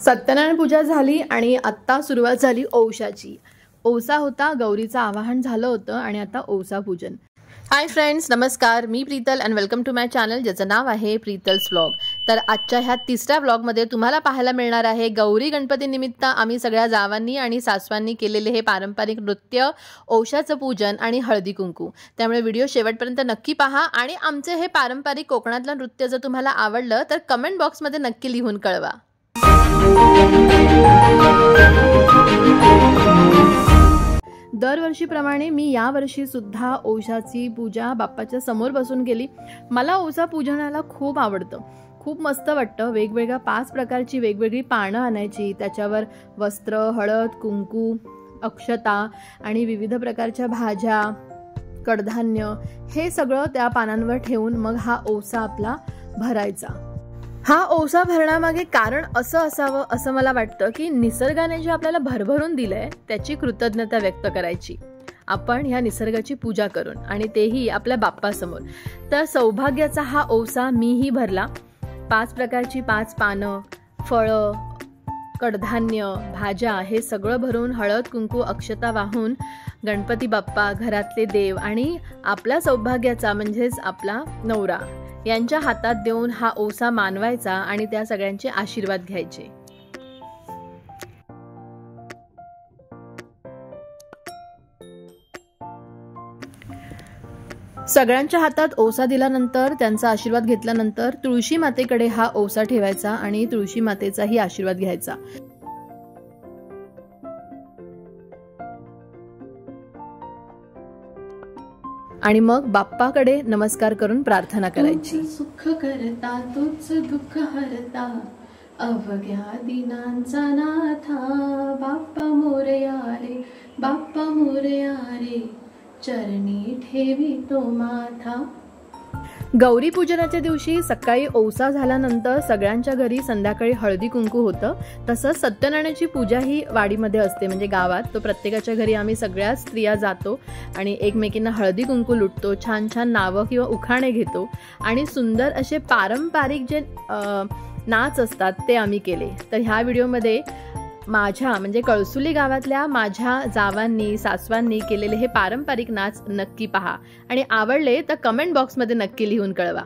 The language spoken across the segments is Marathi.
सत्यनारायण पूजा झाली आणि आत्ता सुरुवात झाली औसाची। औसा होता, गौरीचं आवाहन झालं होतं आणि आता औसा पूजन। हाय फ्रेंड्स, नमस्कार। मी Preetal and welcome to my channel ज्याचं नाव आहे प्रीतल्स व्लॉग। तर आजच्या ह्या तिसऱ्या व्लॉगमध्ये तुम्हाला पाहायला मिळणार आहे गौरी गणपती निमित्त आम्ही सगळ्या जावांनी आणि सासवांनी केलेले हे पारंपरिक नृत्य, औसाचं पूजन आणि हळदी कुंकू। त्यामुळे व्हिडिओ शेवटपर्यंत नक्की पहा आणि आमचे हे पारंपरिक कोकणातलं नृत्य जर तुम्हाला आवडलं तर कमेंट बॉक्समध्ये नक्की लिहून कळवा। दरवर्षीप्रमाणे मी या वर्षी सुद्धा औसाची पूजा बाप्पाच्या समोर बसून केली। मला औसा पूजनाला खूप आवडतं, खूप मस्त वाटतं। वेगवेगळ्या 5 प्रकारची वेगवेगळी पानं आणायची, त्याच्यावर वस्त्र, हळद, कुंकू, अक्षता आणि विविध प्रकारच्या भाज्या, कडधान्य हे सगळं त्या पानांवर ठेवून मग हा औसा आपला भरायचा। हा औसा भरण्यामागे कारण असं असावं असं मला वाटतं की निसर्गाने जे आपल्याला भरभरून दिलंय त्याची कृतज्ञता व्यक्त करायची आपण ह्या निसर्गाची पूजा करून, आणि तेही आपल्या बाप्पासमोर। तर सौभाग्याचा हा औसा मीही भरला। 5 प्रकारची 5 पानं, फळं, कडधान्य, भाज्या हे सगळं भरून हळद कुंकू अक्षता वाहून गणपती बाप्पा, घरातले देव आणि आपल्या सौभाग्याचा म्हणजेच आपला नवरा यांच्या हातात देऊन हा औसा मानवायचा आणि त्या सगळ्यांचे आशीर्वाद घ्यायचे। सगळ्यांच्या हातात औसा दिल्यानंतर, त्यांचा आशीर्वाद घेतल्यानंतर तुळशी मातेकडे हा औसा ठेवायचा आणि तुळशी मातेचाही आशीर्वाद घ्यायचा। आणि मग बाप्पाकडे नमस्कार करून प्रार्थना करायची। सुख करता तोच दुःख हरता, अवघ्या दिनांचा नाथा, बाप्पा मोरया रे, बाप्पा मोरया रे, चरणी ठेवी तो माथा। गौरी पूजनाच्या दिवशी सकाळी औसा झाल्यानंतर सगळ्यांच्या घरी संध्याकाळी हळदी कुंकू होतं। तसंच सत्यनारायणाची पूजा ही वाडीमध्ये असते, म्हणजे गावात। तो प्रत्येकाच्या घरी आम्ही सगळ्या स्त्रिया जातो आणि एकमेकींना हळदी कुंकू लुटतो, छान छान नावं किंवा उखाणे घेतो आणि सुंदर असे पारंपरिक जे नाच असतात ते आम्ही केले। तर ह्या व्हिडिओमध्ये माझ्या म्हणजे कळसुली गावातल्या माझ्या जावांनी सासवांनी केलेले हे पारंपरिक नाच नक्की पहा आणि आवडले तर कमेंट बॉक्समध्ये नक्की लिहून कळवा।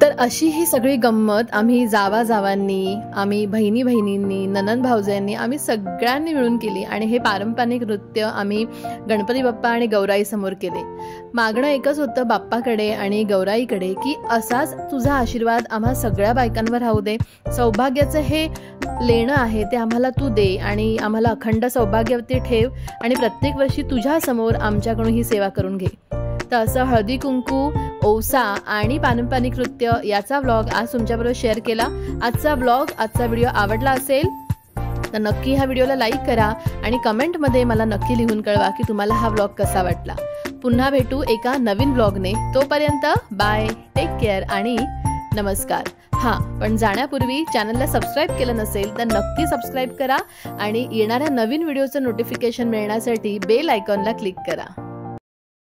तर अशी ही सगळी गंमत आम्ही जावांनी, आम्ही बहिणींनी, ननंद भाऊजांनी आम्ही सगळ्यांनी मिळून केली आणि हे पारंपरिक नृत्य आम्ही गणपती बाप्पा आणि गौराई समोर केले. मागणं एकच होतं बाप्पाकडे आणि गौराईकडे की असाच तुझा आशीर्वाद आम्हा सगळ्या बायकांवर राहू दे. सौभाग्याचं हे लेणं आहे ते आम्हाला तू दे आणि आम्हाला अखंड सौभाग्यवती ठेव आणि प्रत्येक वर्षी तुझ्या समोर आमच्याकडून ही सेवा करून घे. तर असं हळदी कुंकू, ओवसा आणि पारंपरिक नृत्य याचा व्लॉग आज तुमच्याबरोबर शेअर केला. आजचा व्हिडिओ आवडला असेल तर नक्की ह्या व्हिडिओला लाईक करा आणि कमेंटमध्ये मला नक्की लिहून कळवा की तुम्हाला हा व्लॉग कसा वाटला. पुन्हा भेटू एका नवीन व्लॉगने. तोपर्यंत बाय, टेक केअर आणि नमस्कार. पण जाण्यापूर्वी चॅनलला सबस्क्राईब केलं नसेल तर नक्की सबस्क्राईब करा आणि येणाऱ्या नवीन व्हिडिओचं नोटिफिकेशन मिळण्यासाठी बेल आयकॉनला क्लिक करा.